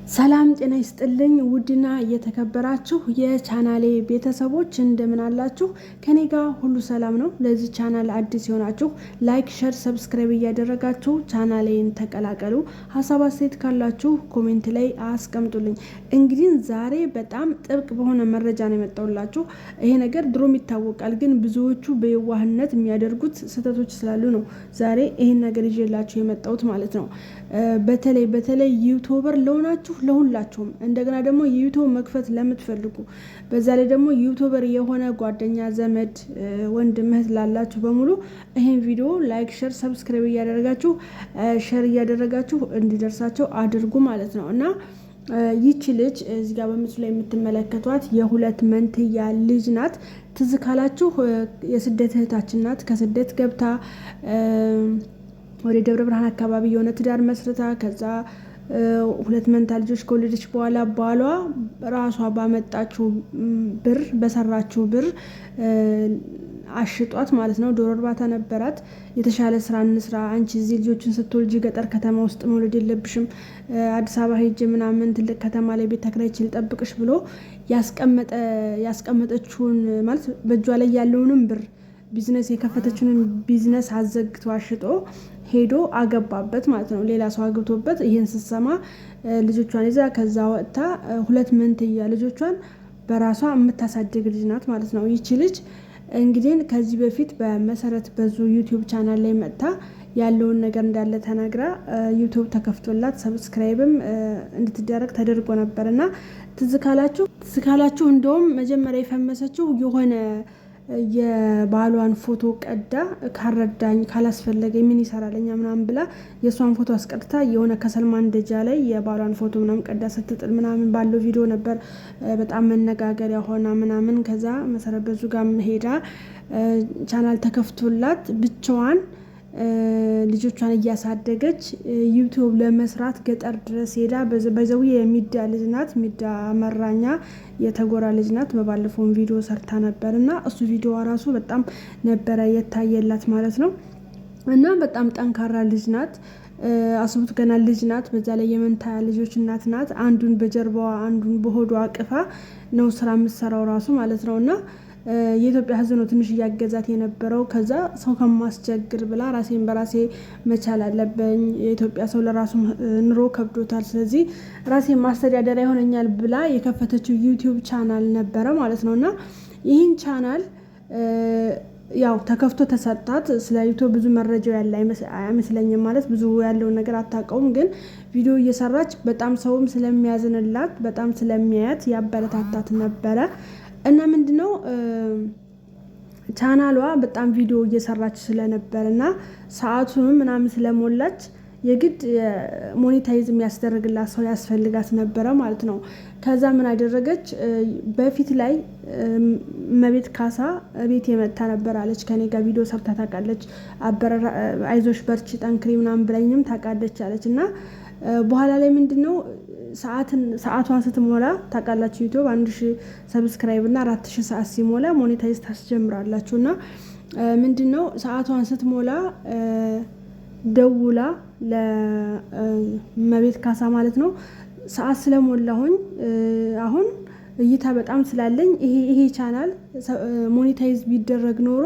ሰላም ጤና ይስጥልኝ ውድና እየተከበራችሁ የቻናሌ ቤተሰቦች እንደምን አላችሁ? ከኔ ጋር ሁሉ ሰላም ነው። ለዚህ ቻናል አዲስ የሆናችሁ ላይክ፣ ሼር፣ ሰብስክራይብ እያደረጋችሁ ቻናሌን ተቀላቀሉ። ሀሳብ አስተያየት ካላችሁ ኮሜንት ላይ አስቀምጡልኝ። እንግዲህ ዛሬ በጣም ጥብቅ በሆነ መረጃ ነው የመጣሁላችሁ። ይሄ ነገር ድሮም ይታወቃል፣ ግን ብዙዎቹ በየዋህነት የሚያደርጉት ስህተቶች ስላሉ ነው ዛሬ ይሄን ነገር ይዤላችሁ የመጣሁት ማለት ነው። በተለይ ዩቲዩበር ለሆናችሁ ለሁላችሁም እንደገና ደግሞ ዩቲዩብ መክፈት ለምትፈልጉ በዛ ላይ ደግሞ ዩቲዩበር የሆነ ጓደኛ ዘመድ ወንድም እህት ላላችሁ በሙሉ ይሄን ቪዲዮ ላይክ ሼር ሰብስክራይብ እያደረጋችሁ እንዲደርሳቸው አድርጉ ማለት ነው። እና ይቺ ልጅ እዚህ ጋር በምስሉ ላይ የምትመለከቷት የሁለት መንትያ ልጅ ናት። ትዝ ካላችሁ የስደት እህታችን ናት። ከስደት ገብታ ወደ ደብረ ብርሃን አካባቢ የሆነ ትዳር መስርታ ከዛ ሁለት መንታ ልጆች ከወለደች በኋላ ባሏ ራሷ ባመጣችው ብር በሰራችው ብር አሽጧት ማለት ነው። ዶሮ እርባታ ነበራት። የተሻለ ስራ እንስራ፣ አንቺ እዚህ ልጆችን ስትወልጂ ገጠር ከተማ ውስጥ መውለድ የለብሽም፣ አዲስ አበባ ሄጄ ምናምን ትልቅ ከተማ ላይ ቤት ተከራይቼ ልጠብቅሽ ብሎ ያስቀመጠችውን ማለት በእጇ ላይ ያለውንም ብር ቢዝነስ የከፈተችውን ቢዝነስ አዘግቶ አሽጦ ሄዶ አገባበት ማለት ነው። ሌላ ሰው አግብቶበት ይሄን ስትሰማ ልጆቿን ይዛ ከዛ ወጥታ ሁለት መንትያ ልጆቿን በራሷ የምታሳድግ ልጅ ናት ማለት ነው። ይቺ ልጅ እንግዲህ ከዚህ በፊት በመሰረት በዙ ዩቲዩብ ቻናል ላይ መጥታ ያለውን ነገር እንዳለ ተናግራ ዩቲዩብ ተከፍቶላት ሰብስክራይብም እንድትደረግ ተደርጎ ነበርና ትዝ ካላችሁ እንደውም መጀመሪያ የፈመሰችው የሆነ የባሏን ፎቶ ቀዳ ካረዳኝ ካላስፈለገ ምን ይሰራልኛ ምናምን ብላ የሷን ፎቶ አስቀድታ የሆነ ከሰልማን ደጃ ላይ የባሏን ፎቶ ምናምን ቀዳ ስትጥል ምናምን ባለው ቪዲዮ ነበር በጣም መነጋገሪያ ሆና ምናምን። ከዛ መሰረት በዙ ጋር ሄዳ ቻናል ተከፍቶላት ብቻዋን ልጆቿን እያሳደገች ዩቲዩብ ለመስራት ገጠር ድረስ ሄዳ በዘው የሚዳ ልጅ ናት። ሚዳ መራኛ የተጎራ ልጅ ናት። በባለፈው ቪዲዮ ሰርታ ነበርና እሱ ቪዲዮ ራሱ በጣም ነበረ የታየላት ማለት ነው። እና በጣም ጠንካራ ልጅ ናት። አስቡት ገና ልጅ ናት። በዛ ላይ የመንታ ልጆች እናት ናት። አንዱን በጀርባዋ አንዱን በሆዷ አቅፋ ነው ስራ የምትሰራው ራሱ ማለት ነውና የኢትዮጵያ ሕዝብ ነው ትንሽ እያገዛት የነበረው። ከዛ ሰው ከማስቸግር ብላ ራሴን በራሴ መቻል አለብኝ፣ የኢትዮጵያ ሰው ለራሱ ኑሮ ከብዶታል፣ ስለዚህ ራሴን ማስተዳደሪያ ይሆነኛል ብላ የከፈተችው ዩቲዩብ ቻናል ነበረ ማለት ነውና ይህን ቻናል ያው ተከፍቶ ተሰጣት። ስለ ዩቲዩብ ብዙ መረጃው ያለ አይመስለኝም፣ ማለት ብዙ ያለውን ነገር አታውቀውም። ግን ቪዲዮ እየሰራች በጣም ሰውም ስለሚያዝንላት በጣም ስለሚያያት ያበረታታት ነበረ። እና ምንድነው ቻናሏ በጣም ቪዲዮ እየሰራች ስለነበር እና ሰዓቱንም ምናምን ስለሞላች የግድ ሞኔታይዝ የሚያስደርግላት ሰው ያስፈልጋት ነበረ ማለት ነው። ከዛ ምን አደረገች? በፊት ላይ መቤት ካሳ ቤት የመጣ ነበር አለች። ከኔ ጋር ቪዲዮ ሰርታ ታውቃለች። አይዞሽ በርቺ ጠንክሪ ምናምን ብለኝም ታውቃለች አለች። እና በኋላ ላይ ምንድነው ሰዓቷን ስትሞላ ታውቃላችሁ ዩቲዩብ 1000 ሰብስክራይብ እና 4000 ሰዓት ሲሞላ ሞኔታይዝ ታስጀምራላችሁ። እና ምንድነው ሰዓቷን ስትሞላ ደውላ ለመቤት ካሳ ማለት ነው ሰዓት ስለሞላሁኝ አሁን እይታ በጣም ስላለኝ ይሄ ቻናል ሞኔታይዝ ቢደረግ ኖሮ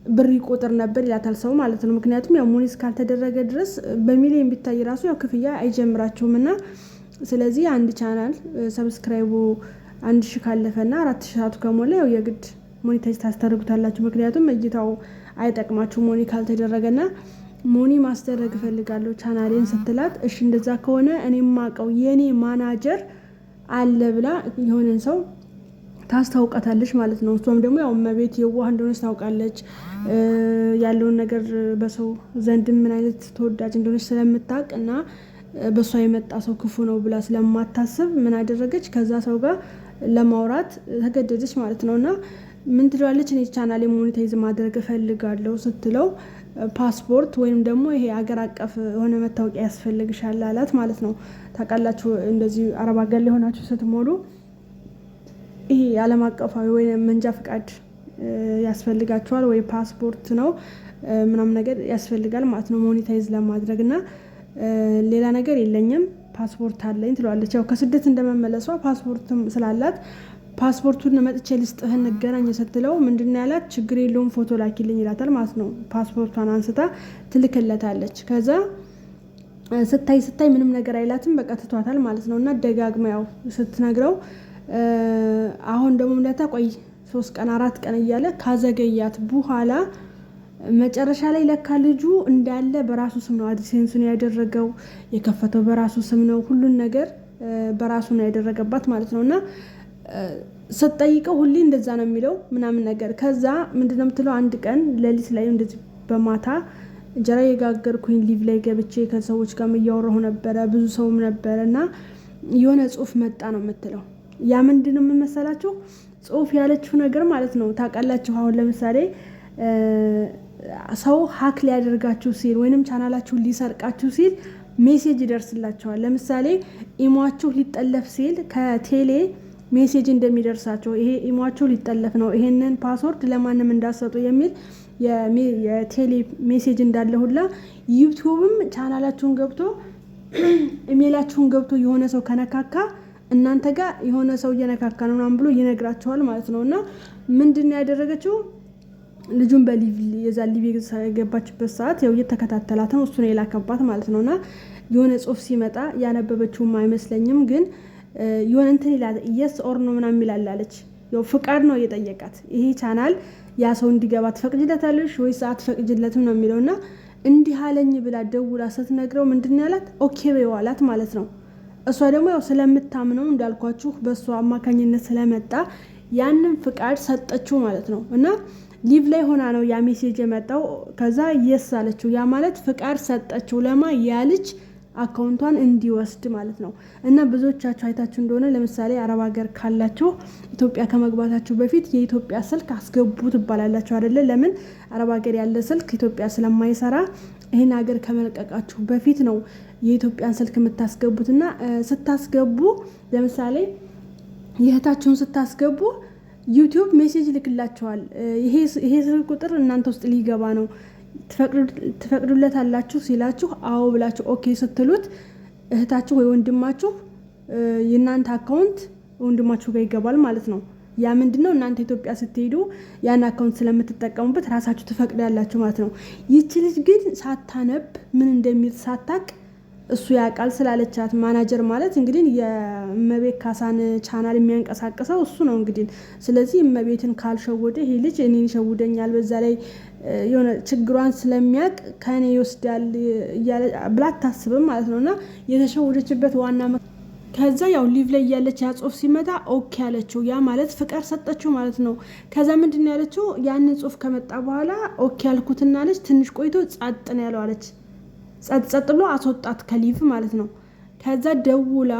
ብር ይቆጥር ነበር ይላታል ሰው ማለት ነው። ምክንያቱም ያው ሞኔታይዝ ካልተደረገ ድረስ በሚሊዮን ቢታይ ራሱ ያው ክፍያ አይጀምራችሁም። እና ስለዚህ አንድ ቻናል ሰብስክራይቡ 1000 ካለፈና 4000 ሰዓቱ ከሞላ ያው የግድ ሞኔታይዝ ታስተርጉታላችሁ። ምክንያቱም እይታው አይጠቅማችሁ ሞኒ ካልተደረገና ሞኒ ማስደረግ እፈልጋለሁ ቻናሌን ስትላት እሺ እንደዛ ከሆነ እኔም ማቀው የኔ ማናጀር አለ ብላ የሆነን ሰው ታስታውቃታለች ማለት ነው። እሷም ደግሞ ያው መቤት የዋህ እንደሆነች ታውቃለች። ያለውን ነገር በሰው ዘንድ ምን አይነት ተወዳጅ እንደሆነች ስለምታውቅ እና በሷ የመጣ ሰው ክፉ ነው ብላ ስለማታስብ ምን አደረገች? ከዛ ሰው ጋር ለማውራት ተገደደች ማለት ነውና ምን ትላለች? እኔ ቻናሌ ሞኔታይዝ ማድረግ እፈልጋለሁ ስትለው ፓስፖርት ወይም ደግሞ ይሄ አገር አቀፍ የሆነ መታወቂያ ያስፈልግሻል አላት ማለት ነው። ታውቃላችሁ እንደዚህ አረብ ሀገር ላይ ሆናችሁ ስትሞሉ ይሄ ዓለም አቀፋዊ ወይ መንጃ ፍቃድ ያስፈልጋቸዋል ወይ ፓስፖርት ነው ምናምን ነገር ያስፈልጋል ማለት ነው ሞኔታይዝ ለማድረግና ሌላ ነገር የለኝም ፓስፖርት አለኝ ትለዋለች። ያው ከስደት እንደመመለሷ ፓስፖርትም ስላላት ፓስፖርቱን መጥቼ ልስጥህ እንገናኝ ስትለው ምንድን ያላት ችግር የለውም ፎቶ ላኪልኝ ይላታል ማለት ነው። ፓስፖርቷን አንስታ ትልክለታለች። ከዛ ስታይ ምንም ነገር አይላትም፣ በቃ ትቷታል ማለት ነው። እና ደጋግማ ያው ስትነግረው አሁን ደግሞ ለታ ቆይ 3 ቀን 4 ቀን እያለ ካዘገያት በኋላ መጨረሻ ላይ ለካ ልጁ እንዳለ በራሱ ስም ነው አድሴንሱን ያደረገው፣ የከፈተው በራሱ ስም ነው፣ ሁሉን ነገር በራሱ ነው ያደረገባት ማለት ነውና ስትጠይቀው ሁሌ እንደዛ ነው የሚለው ምናምን ነገር። ከዛ ምንድነው የምትለው አንድ ቀን ሌሊት ላይ እንደዚህ በማታ እንጀራ የጋገርኩኝ ሊቭ ላይ ገብቼ ከሰዎች ጋር እያወራሁ ነበረ፣ ብዙ ሰውም ነበረና የሆነ ጽሁፍ መጣ ነው የምትለው። ያ ምንድነው የምመሰላችሁ ጽሁፍ ያለችው ነገር ማለት ነው። ታውቃላችሁ አሁን ለምሳሌ ሰው ሀክ ሊያደርጋችሁ ሲል ወይንም ቻናላችሁን ሊሰርቃችሁ ሲል ሜሴጅ ይደርስላችኋል። ለምሳሌ ኢሟችሁ ሊጠለፍ ሲል ከቴሌ ሜሴጅ እንደሚደርሳቸው ይሄ ኢሟችሁ ሊጠለፍ ነው፣ ይሄንን ፓስወርድ ለማንም እንዳሰጡ የሚል የቴሌ ሜሴጅ እንዳለ ሁላ ዩቲዩብም ቻናላችሁን ገብቶ ኢሜላችሁን ገብቶ የሆነ ሰው ከነካካ እናንተ ጋር የሆነ ሰው እየነካካ ነው ምናምን ብሎ ይነግራቸዋል ማለት ነውና ምንድነው ያደረገችው ልጁን በሊቭ የዛን ሊቭ የገባችበት ሰዓት ያው እየተከታተላት ነው፣ እሱ ነው የላከባት ማለት ነውና የሆነ ጽሁፍ ሲመጣ ያነበበችውም አይመስለኝም፣ ግን የሆነ እንትን ይላል yes or no ምናምን ይላልላለች። ያው ፍቃድ ነው የጠየቃት። ይሄ ቻናል ያ ሰው እንዲገባ ትፈቅጂለታለሽ ወይስ አትፈቅጂለትም ነው የሚለውና እንዲህ አለኝ ብላ ደውላ ስትነግረው ምንድነው ያላት ኦኬ በይው አላት ማለት ነው። እሷ ደግሞ ያው ስለምታምነው እንዳልኳችሁ በእሷ አማካኝነት ስለመጣ ያንን ፍቃድ ሰጠችው ማለት ነው። እና ሊቭ ላይ ሆና ነው ያ ሜሴጅ የመጣው። ከዛ yes አለችው። ያ ማለት ፍቃድ ሰጠችው ለማ ያልጅ አካውንቷን እንዲወስድ ማለት ነው። እና ብዙዎቻችሁ አይታችሁ እንደሆነ ለምሳሌ አረብ ሀገር ካላችሁ ኢትዮጵያ ከመግባታችሁ በፊት የኢትዮጵያ ስልክ አስገቡ ትባላላችሁ አይደለ? ለምን አረብ ሀገር ያለ ስልክ ኢትዮጵያ ስለማይሰራ ይሄን ሀገር ከመለቀቃችሁ በፊት ነው የኢትዮጵያን ስልክ የምታስገቡትና ስታስገቡ ለምሳሌ የእህታችሁን ስታስገቡ ዩቲዩብ ሜሴጅ ልክላችኋል። ይሄ ስልክ ቁጥር እናንተ ውስጥ ሊገባ ነው ትፈቅዱለታላችሁ ሲላችሁ አዎ ብላችሁ ኦኬ ስትሉት እህታችሁ ወይ ወንድማችሁ የናንተ አካውንት ወንድማችሁ ጋር ይገባል ማለት ነው። ያ ምንድነው እናንተ ኢትዮጵያ ስትሄዱ ያን አካውንት ስለምትጠቀሙበት ራሳችሁ ትፈቅዳላችሁ ማለት ነው። ይቺ ልጅ ግን ሳታነብ ምን እንደሚል ሳታቅ እሱ ያቃል ስላለቻት ማናጀር ማለት እንግዲህ የመቤት ካሳን ቻናል የሚያንቀሳቅሰው እሱ ነው እንግዲህ። ስለዚህ መቤትን ካልሸወደ ይሄ ልጅ እኔን ይሸውደኛል፣ በዛ ላይ የሆነ ችግሯን ስለሚያቅ ከኔ ይወስዳል ብላ አታስብም ማለት ነውና የተሸወደችበት ዋና ከዛ ያው ሊቭ ላይ ያለች ያ ጽሁፍ ሲመጣ ኦኬ ያለችው ያ ማለት ፍቃድ ሰጠችው ማለት ነው። ከዛ ምንድነው ያለችው ያንን ጽሁፍ ከመጣ በኋላ ኦኬ ያልኩትና ልጅ ትንሽ ቆይቶ ጻጥ ነው ያለው አለች። ጸጥ ብሎ አስወጣት ከሊቭ ማለት ነው። ከዛ ደውላ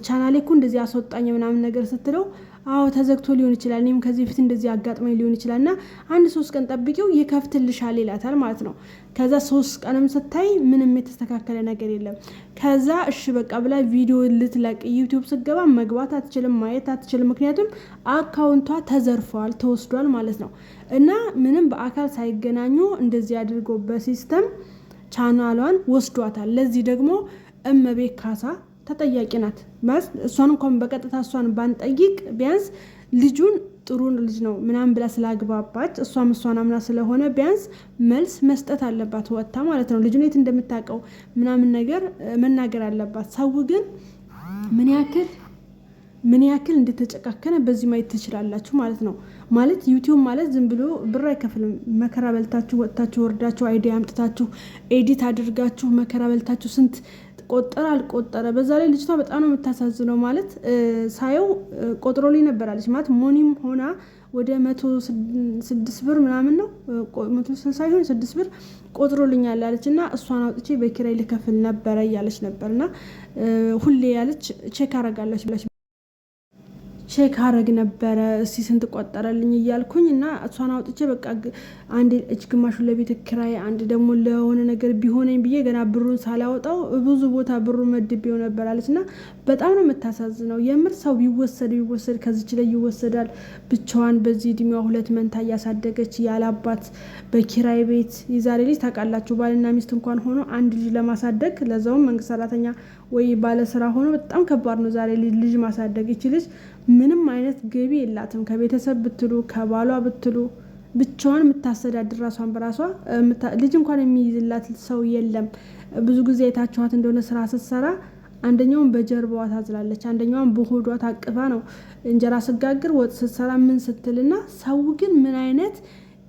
ቻናሌ እኮ እንደዚህ አስወጣኝ ምናምን ነገር ስትለው አዎ ተዘግቶ ሊሆን ይችላል፣ እኔም ከዚህ በፊት እንደዚህ አጋጥመኝ ሊሆን ይችላልና 1-3 ቀን ጠብቂው ይከፍትልሻል ይላታል ማለት ነው። ከዛ 3 ቀንም ስታይ ምንም የተስተካከለ ነገር የለም። ከዛ እሺ በቃ ብላ ቪዲዮ ልትለቅ ዩቲዩብ ስገባ መግባት አትችልም፣ ማየት አትችልም፣ ምክንያቱም አካውንቷ ተዘርፏል፣ ተወስዷል ማለት ነው። እና ምንም በአካል ሳይገናኙ እንደዚህ አድርጎ በሲስተም ቻናሏን ወስዷታል። ለዚህ ደግሞ እመቤት ካሳ ተጠያቂ ናት ማለት እሷን እንኳን በቀጥታ እሷን ባንጠይቅ ቢያንስ ልጁን ጥሩ ልጅ ነው ምናምን ብላ ስላግባባች እሷን አምና ስለሆነ ቢያንስ መልስ መስጠት አለባት ወጣ ማለት ነው። ልጁን የት እንደምታውቀው ምናምን ነገር መናገር አለባት። ሰው ግን ምን ያክል እንደተጨካከነ በዚህ ማየት ትችላላችሁ ማለት ነው። ማለት ዩቲዩብ ማለት ዝም ብሎ ብር አይከፍልም። መከራ በልታችሁ ወጣችሁ ወርዳችሁ አይዲያ አምጥታችሁ ኤዲት አድርጋችሁ መከራ በልታችሁ ስንት ቆጠረ አልቆጠረ። በዛ ላይ ልጅቷ በጣም ነው የምታሳዝነው። ማለት ሳየው ቆጥሮልኝ ነበራለች ማለት ሞኒም ሆና ወደ 106 ብር ምናምን ነው 160 ይሁን 6 ብር ቆጥሮልኛል ያለችና እሷን አውጥቼ በኪራይ ልከፍል ነበር ያለች ነበርና ሁሌ ያለች ቼክ አረጋለች ቼክ አረግ ነበረ እስቲ ስንት ቆጠረልኝ እያልኩኝ እና እሷን አውጥቼ በቃ አንድ እጅ ግማሹን ለቤት ኪራይ አንድ ደግሞ ለሆነ ነገር ቢሆነኝ ብዬ ገና ብሩን ሳላወጣው ብዙ ቦታ ብሩ መድቤው ነበር አለችና በጣም ነው የምታሳዝነው። የምር ሰው ቢወሰድ ከዚች ላይ ይወሰዳል። ብቻዋን በዚህ እድሜዋ 2 መንታ እያሳደገች ያላባት በኪራይ ቤት የዛሬ ልጅ ታውቃላችሁ ባልና ሚስት እንኳን ሆኖ አንድ ልጅ ለማሳደግ ለዛውም መንግስት ሰራተኛ ወይ ባለስራ ሆኖ በጣም ከባድ ነው ዛሬ ልጅ ማሳደግ። ይች ልጅ ምንም አይነት ገቢ የላትም ከቤተሰብ ብትሉ ከባሏ ብትሉ ብቻዋን የምታስተዳድር ራሷን በራሷ ልጅ እንኳን የሚይዝላት ሰው የለም። ብዙ ጊዜ የታችኋት እንደሆነ ስራ ስትሰራ አንደኛውን በጀርባዋ ታዝላለች፣ አንደኛውን በሆዷ ታቅፋ ነው እንጀራ ስጋግር ወጥ ስትሰራ ምን ስትልና ሰው ግን ምን አይነት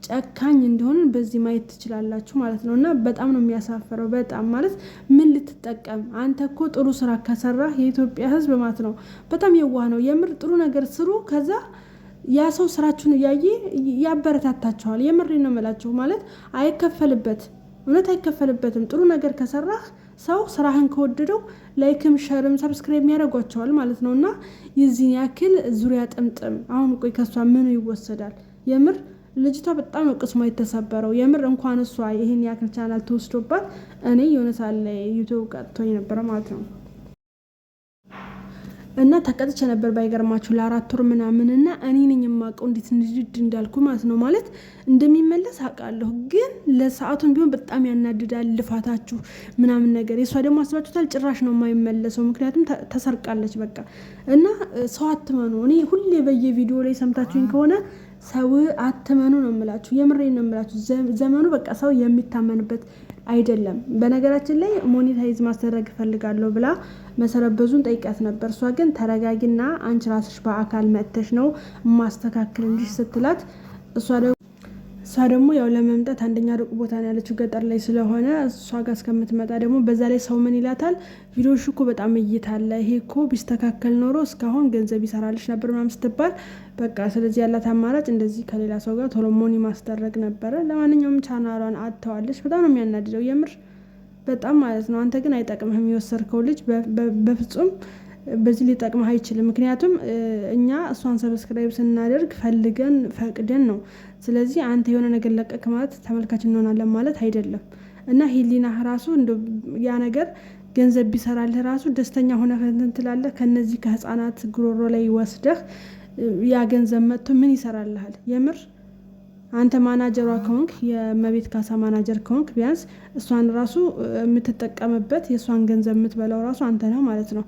ጨካኝ እንደሆነ በዚህ ማየት ትችላላችሁ ማለት ነው። እና በጣም ነው የሚያሳፍረው። በጣም ማለት ምን ልትጠቀም አንተ እኮ ጥሩ ስራ ከሰራህ የኢትዮጵያ ሕዝብ ማለት ነው በጣም የዋህ ነው። የምር ጥሩ ነገር ስሩ፣ ከዛ ያ ሰው ስራችሁን እያየ ያበረታታችኋል። የምር ነው የምላችሁ ማለት አይከፈልበት፣ እውነት አይከፈልበትም። ጥሩ ነገር ከሰራህ ሰው ስራህን ከወደደው ላይክም ሸርም ሰብስክራይብ የሚያደርጓቸዋል ማለት ነው። እና የዚህን ያክል ዙሪያ ጥምጥም አሁን ቆይ ከሷ ምን ይወሰዳል? የምር ልጅቷ በጣም ነው ቅስሟ የተሰበረው። የምር እንኳን እሷ ይሄን ያክል ቻናል ተወስዶባት እኔ የሆነ ሳለ ዩቲዩብ ቀጥቶኝ ነበር ማለት ነው። እና ተቀጥቼ ነበር ባይገርማችሁ ለ4 ወር ምናምን እና እኔ ነኝ የማውቀው እንዴት እንድድ እንዳልኩ ማለት ነው። ማለት እንደሚመለስ አውቃለሁ፣ ግን ለሰዓቱን ቢሆን በጣም ያናድዳል ልፋታችሁ ምናምን ነገር። የሷ ደግሞ አስባችሁታል ጭራሽ ነው የማይመለሰው፣ ምክንያቱም ተሰርቃለች በቃ። እና ሰው አትመኑ። እኔ ሁሌ በየቪዲዮ ላይ ሰምታችሁኝ ከሆነ ሰው አትመኑ ነው የምላችሁ። የምሬን ነው የምላችሁ። ዘመኑ በቃ ሰው የሚታመንበት አይደለም። በነገራችን ላይ ሞኔታይዝ ማስደረግ እፈልጋለሁ ብላ መሰረት ብዙን ጠይቃት ነበር። እሷ ግን ተረጋጊና አንቺ ራስሽ በአካል መጥተሽ ነው ማስተካከልልሽ ስትላት እሷ ደግሞ ያው ለመምጣት አንደኛ ሩቅ ቦታ ነው ያለችው ገጠር ላይ ስለሆነ እሷ ጋር እስከምትመጣ ደግሞ በዛ ላይ ሰው ምን ይላታል? ቪዲዮሽ እኮ በጣም እይታለ፣ ይሄ እኮ ቢስተካከል ኖሮ እስካሁን ገንዘብ ይሰራልሽ ነበር ምናምን ስትባል በቃ ስለዚህ ያላት አማራጭ እንደዚህ ከሌላ ሰው ጋር ቶሎ ሞኒ ማስደረግ ነበረ። ለማንኛውም ቻናሏን አጥተዋለች። በጣም ነው የሚያናድደው የምር በጣም ማለት ነው። አንተ ግን አይጠቅምህም። የወሰድከው ልጅ በፍጹም በዚህ ሊጠቅምህ አይችልም። ምክንያቱም እኛ እሷን ሰብስክራይብ ስናደርግ ፈልገን ፈቅደን ነው። ስለዚህ አንተ የሆነ ነገር ለቀቅ ማለት ተመልካች እንሆናለን ማለት አይደለም። እና ሂሊና ራሱ ያ ነገር ገንዘብ ቢሰራልህ ራሱ ደስተኛ ሆነ እንትን ትላለህ። ከነዚህ ከህፃናት ጉሮሮ ላይ ወስደህ ያ ገንዘብ መጥቶ ምን ይሰራልሃል? የምር አንተ ማናጀሯ ከሆንክ የመቤት ካሳ ማናጀር ከሆንክ ቢያንስ እሷን ራሱ የምትጠቀምበት የእሷን ገንዘብ የምትበላው ራሱ አንተ ነው ማለት ነው።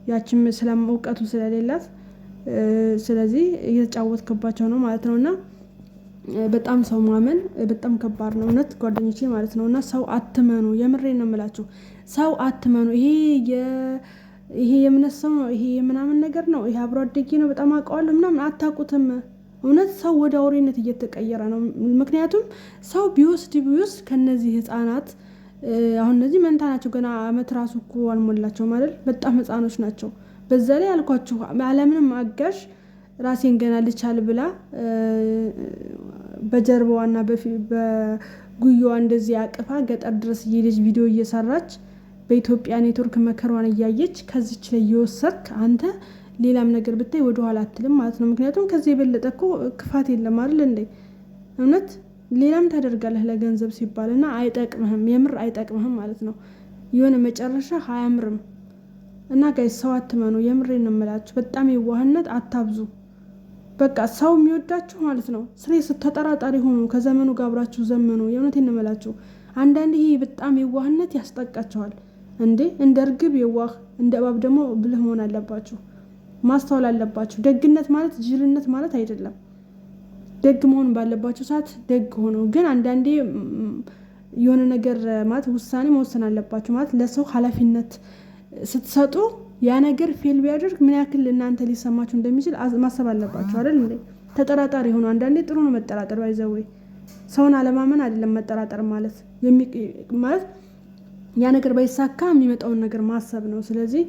ያችም እውቀቱ ስለሌላት ስለዚህ እየተጫወትክባቸው ነው ማለት ነው። እና በጣም ሰው ማመን በጣም ከባድ ነው እውነት ጓደኞቼ ማለት ነው። እና ሰው አትመኑ፣ የምሬን ነው የምላችሁ። ሰው አትመኑ። ይሄ የእምነት ሰው ነው፣ ይሄ የምናምን ነገር ነው፣ ይሄ አብሮ አደጌ ነው፣ በጣም አውቀዋለሁ ምናምን አታውቁትም። እውነት ሰው ወደ አውሬነት እየተቀየረ ነው። ምክንያቱም ሰው ቢወስድ ከነዚህ ህፃናት አሁን እነዚህ መንታ ናቸው፣ ገና አመት ራሱ እኮ አልሞላቸውም አይደል? በጣም ህፃኖች ናቸው። በዛ ላይ አልኳችሁ አለምንም አጋዥ ራሴን ገና ልቻል ብላ በጀርባዋና በጉያዋ እንደዚህ አቅፋ ገጠር ድረስ እየሄደች ቪዲዮ እየሰራች በኢትዮጵያ ኔትወርክ መከሯን እያየች ከዚች ላይ እየወሰድክ አንተ ሌላም ነገር ብታይ ወደኋላ አትልም ማለት ነው። ምክንያቱም ከዚህ የበለጠ እኮ ክፋት የለም አይደል እንዴ? እውነት ሌላም ታደርጋለህ ለገንዘብ ሲባል እና አይጠቅምህም፣ የምር አይጠቅምህም ማለት ነው። የሆነ መጨረሻ አያምርም። እና ጋይስ ሰው አትመኑ፣ የምሬን ነው የምላችሁ። በጣም የዋህነት አታብዙ። በቃ ሰው የሚወዳችሁ ማለት ነው ስሬስ ተጠራጣሪ ሆኑ፣ ከዘመኑ ጋር አብራችሁ ዘመኑ። የእውነቴን ነው የምላችሁ። አንዳንዴ ይሄ በጣም የዋህነት ያስጠቃቸዋል እንዴ። እንደ እርግብ የዋህ እንደ እባብ ደግሞ ብልህ መሆን አለባችሁ፣ ማስተዋል አለባችሁ። ደግነት ማለት ጅልነት ማለት አይደለም። ደግ መሆን ባለባችሁ ሰዓት ደግ ሆኖ፣ ግን አንዳንዴ የሆነ ነገር ማለት ውሳኔ መወሰን አለባችሁ። ማለት ለሰው ኃላፊነት ስትሰጡ ያ ነገር ፌል ቢያደርግ ምን ያክል እናንተ ሊሰማችሁ እንደሚችል ማሰብ አለባችሁ አይደል እንዴ? ተጠራጣሪ ሆኖ አንዳንዴ ጥሩ ነው መጠራጠር። ባይዘው ሰውን አለማመን አይደለም መጠራጠር ማለት ማለት ያ ነገር ባይሳካ የሚመጣውን ነገር ማሰብ ነው። ስለዚህ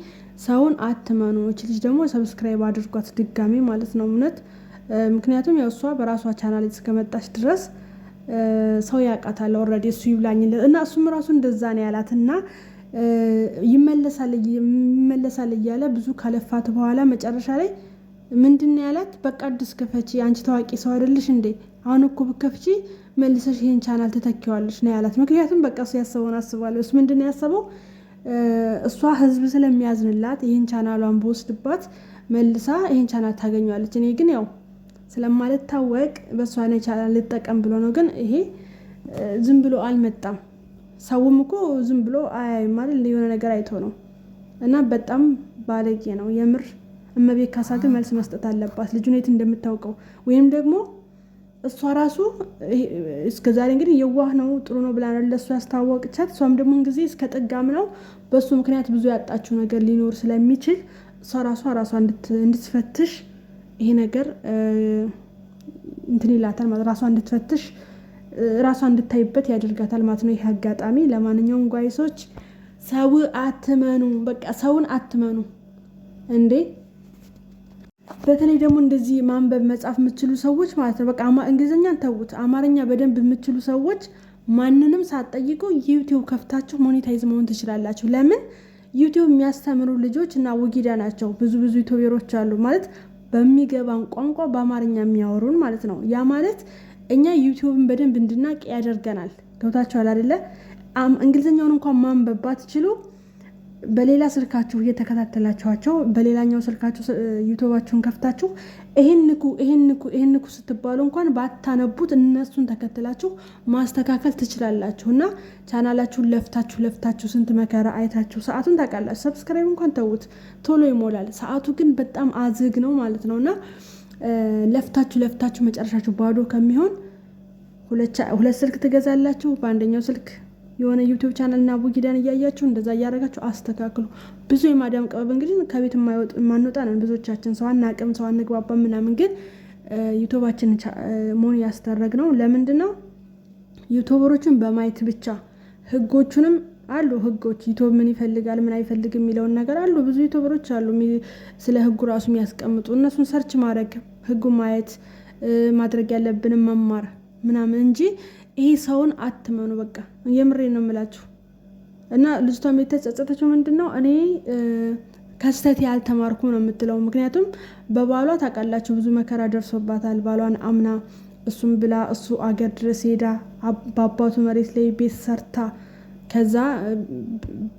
ሰውን አትመኑ። እቺ ልጅ ደግሞ ሰብስክራይብ አድርጓት ድጋሜ ማለት ነው እውነት። ምክንያቱም ያው እሷ በራሷ ቻናል እስከመጣች ድረስ ሰው ያውቃታል ኦልሬዲ። እሱ ይብላኝለት እና እሱም ራሱ እንደዛ ነው ያላትና ይመለሳል እያለ ብዙ ካለፋት በኋላ መጨረሻ ላይ ምንድነው ያላት? በቃ አዲስ ክፈቺ፣ አንቺ ታዋቂ ሰው አይደልሽ እንዴ? አሁን እኮ ብከፍቺ መልሰሽ ይሄን ቻናል ትተኪዋለሽ ነው ያላት። ምክንያቱም በቃ እሱ ያሰበውን አስባለሁ። እሱ ምንድነው ያሰበው? እሷ ህዝብ ስለሚያዝንላት ይሄን ቻናሏን በወስድባት መልሳ ይሄን ቻናል ታገኘዋለች። እኔ ግን ያው ስለማልታወቅ በእሷ ነው ቻናል ልጠቀም ብሎ ነው። ግን ይሄ ዝም ብሎ አልመጣም። ሰውም እኮ ዝም ብሎ አያይም ማለት የሆነ ነገር አይቶ ነው። እና በጣም ባለጌ ነው የምር። እመቤት ካሳ ግን መልስ መስጠት አለባት። ልጁን የት እንደምታውቀው ወይም ደግሞ እሷ ራሱ እስከዛሬ እንግዲህ የዋህ ነው ጥሩ ነው ብላ ለእሱ ያስተዋወቀቻት። እሷም ደግሞ ጊዜ እስከ ጥጋም ነው በሱ ምክንያት ብዙ ያጣችው ነገር ሊኖር ስለሚችል እሷ ራሷ እንድትፈትሽ ይሄ ነገር እንትን ይላታል ማለት ራሷ እንድትፈትሽ ራሷ እንድታይበት ያደርጋታል ማለት ነው ይሄ አጋጣሚ። ለማንኛውም ጓይሶች ሰው አትመኑ፣ በቃ ሰውን አትመኑ እንዴ። በተለይ ደግሞ እንደዚህ ማንበብ መጻፍ የምትችሉ ሰዎች ማለት ነው በቃ እንግሊዝኛን ተውት፣ አማርኛ በደንብ የምትችሉ ሰዎች ማንንም ሳትጠይቁ ዩቲዩብ ከፍታችሁ ሞኔታይዝ መሆን ትችላላችሁ። ለምን ዩቲዩብ የሚያስተምሩ ልጆች እና ወጊዳ ናቸው። ብዙ ዩቲዩበሮች አሉ ማለት በሚገባን ቋንቋ በአማርኛ የሚያወሩን ማለት ነው። ያ ማለት እኛ ዩቲዩብን በደንብ እንድናቅ ያደርገናል። ገብታችኋል አይደለ? እንግሊዝኛውን እንኳን ማንበብ ባትችሉ በሌላ ስልካችሁ እየተከታተላችኋቸው በሌላኛው ስልካችሁ ዩቲዩባችሁን ከፍታችሁ ይሄን ንኩ ስትባሉ እንኳን ባታነቡት እነሱን ተከትላችሁ ማስተካከል ትችላላችሁ። እና ቻናላችሁን ለፍታችሁ ስንት መከራ አይታችሁ ሰዓቱን ታውቃላችሁ። ሰብስክራይብ እንኳን ተውት ቶሎ ይሞላል፣ ሰዓቱ ግን በጣም አዝግ ነው ማለት ነው። እና ለፍታችሁ መጨረሻችሁ ባዶ ከሚሆን ሁለት ስልክ ትገዛላችሁ። በአንደኛው ስልክ የሆነ ዩቲዩብ ቻናል እና ቡጊዳን እያያችሁ እንደዛ እያደረጋችሁ አስተካክሉ። ብዙ የማዳም ቀበብ እንግዲህ ከቤት የማንወጣ ነን ብዙዎቻችን። ሰው አናቅም፣ ሰው አንግባባ ምናምን። ግን ዩቲዩባችን መሆን ያስደረግነው ለምንድን ነው? ዩቲዩበሮችን በማየት ብቻ ህጎቹንም አሉ ህጎች ዩቲዩብ ምን ይፈልጋል ምን አይፈልግም የሚለውን ነገር አሉ። ብዙ ዩቲዩበሮች አሉ ስለ ህጉ ራሱ የሚያስቀምጡ። እነሱን ሰርች ማድረግ፣ ህጉ ማየት፣ ማድረግ ያለብንም መማር ምናምን እንጂ ይሄ ሰውን አትመኑ። በቃ የምሬን ነው የምላችሁ። እና ልጅቷም የተጸጸተችው ምንድነው እኔ ከስተት ያልተማርኩ ነው የምትለው። ምክንያቱም በባሏ ታውቃላችሁ ብዙ መከራ ደርሶባታል። ባሏን አምና እሱም ብላ እሱ አገር ድረስ ሄዳ በአባቱ መሬት ላይ ቤት ሰርታ ከዛ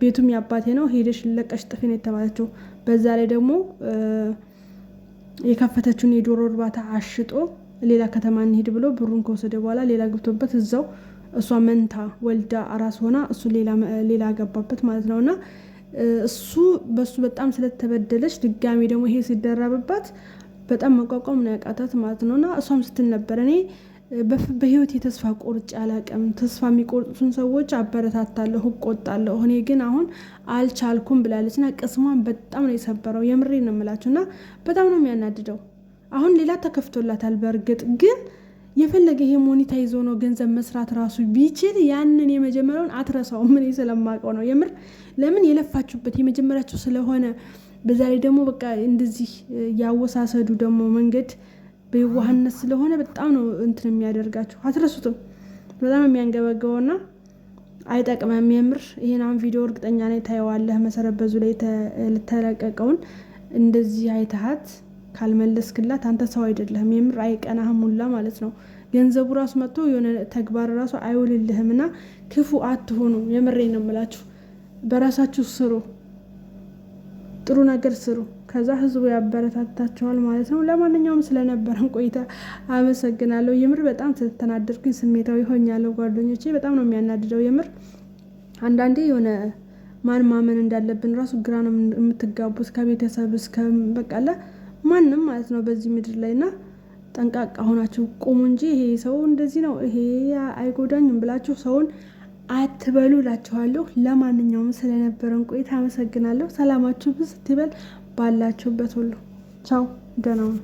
ቤቱም ያባቴ ነው ሄደሽ ለቀሽ ጥፊ ነው የተባለችው። በዛ ላይ ደግሞ የከፈተችውን የዶሮ እርባታ አሽጦ ሌላ ከተማ እንሄድ ብሎ ብሩን ከወሰደ በኋላ ሌላ ግብቶበት እዛው እሷ መንታ ወልዳ አራስ ሆና እሱ ሌላ ገባበት ማለት ነውና እሱ በሱ በጣም ስለተበደለች ድጋሚ ደግሞ ይሄ ሲደረብባት በጣም መቋቋም ነው ያቃታት ማለት ነውና እሷም ስትል ነበር እኔ በህይወት የተስፋ ቆርጬ አላውቅም። ተስፋ የሚቆርጡትን ሰዎች አበረታታለሁ፣ እቆጣለሁ። እኔ ግን አሁን አልቻልኩም ብላለችና ቅስሟን በጣም ነው የሰበረው። የምሬን ነው የምላችሁና በጣም ነው የሚያናድደው። አሁን ሌላ ተከፍቶላታል። በእርግጥ ግን የፈለገ ይሄ ሞኔታይዝ ሆኖ ገንዘብ መስራት ራሱ ቢችል ያንን የመጀመሪያውን አትረሳውም። ምን ስለማውቀው ነው የምር። ለምን የለፋችሁበት የመጀመሪያችሁ ስለሆነ በዛ ላይ ደግሞ በቃ እንደዚህ ያወሳሰዱ ደግሞ መንገድ በየዋህነት ስለሆነ በጣም ነው እንትን የሚያደርጋችሁ። አትረሱትም። በጣም የሚያንገበገውና አይጠቅመም የምር። ይሄን አሁን ቪዲዮ እርግጠኛ ነኝ ታየዋለህ። መሰረት በዙ ላይ ተለቀቀውን እንደዚህ አይተሃት ካልመለስክላት አንተ ሰው አይደለህም። የምር አይቀናህም ሁላ ማለት ነው። ገንዘቡ ራሱ መጥቶ የሆነ ተግባር ራሱ አይውልልህምና ክፉ አትሆኑ። የምሬን ነው የምላችሁ። በራሳችሁ ስሩ፣ ጥሩ ነገር ስሩ። ከዛ ህዝቡ ያበረታታቸዋል ማለት ነው። ለማንኛውም ስለነበረን ቆይታ አመሰግናለሁ። የምር በጣም ተናደድኩኝ፣ ስሜታዊ ሆኛለሁ። ጓደኞቼ በጣም ነው የሚያናድደው የምር። አንዳንዴ የሆነ ማን ማመን እንዳለብን ራሱ ግራ ነው የምትጋቡት። ከቤተሰብ እስከ በቃለ ማንም ማለት ነው በዚህ ምድር ላይና ጠንቃቃ ሆናችሁ ቁሙ እንጂ ይሄ ሰው እንደዚህ ነው ይሄ አይጎዳኝም ብላችሁ ሰውን አትበሉ እላችኋለሁ። ለማንኛውም ስለነበረን ቆይታ አመሰግናለሁ። ሰላማችሁ ብዝት ይበል ባላችሁበት ሁሉ። ቻው፣ ደህና ሁኑ።